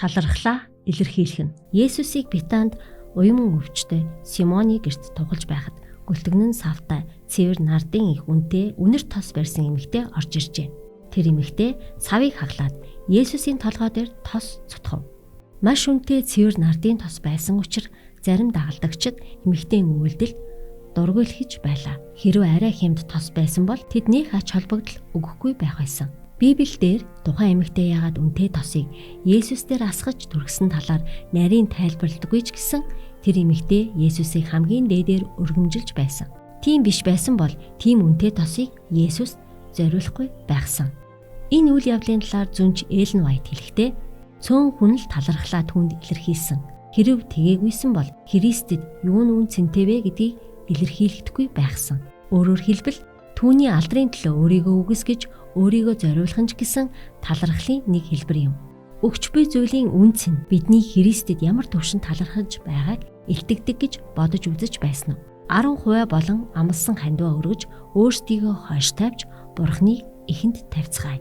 талархлаа илэрхийлэх нь. Есүсийг Битанд уян өвчтэй Симоны гэрт тугалж байхад гөлтгөн нь савтай цэвэр нардын их үнэтэй үнэр тос барьсан эмэгтэй орж иржээ. Тэр эмэгтэй савыг хаглаад Есүсийн толгой дээр тос цутгав. Маш үнэтэй цэвэр нардын тос байсан учраас зарим дагалдагчид эмэгтэйн үйлдэл дургуйлхиж байлаа. Хэрвээ арай хямд тос байсан бол тэднийх ач холбогдол өгөхгүй байх байсан. Библиэлд тухайн эмэгтэй яагаад үнэтэй тосыг Есүс дээр асгаж түргсэн талаар нарийн тайлбарладаггүй ч гэсэн тэр эмэгтэй Есүсийг хамгийн дээдээр өргөмжилж байсан. Тийм биш байсан бол тийм үнэтэй тосыг Есүс зориулахгүй байхсан. Энэ үйл явдлын талаар зүнж Эллен Вайт хэлэхдээ цөөн хүн л талархлаа түнд илэрхийлсэн. Хэрв тэгээгүйсэн бол Христэд юу нүн цэнтэй вэ гэдгийг илэрхийлэхдэггүй байхсан. Өөрөөр хэлбэл түүний алдрын төлөө өөрийгөө үгүйсгэж өөрийгөө зориулах нь гэсэн талархлын нэг хэлбэр юм. Өгч буй зүйлийн үнц нь бидний Христэд ямар төвшин талархаж байгааг илтгэдэг гэж бодож үзэж байсан уу? 10% болон амлсан хандиваа өргөж өөрсдийгөө хойш тавьж Бурхныг эхэнд тавьцгаая.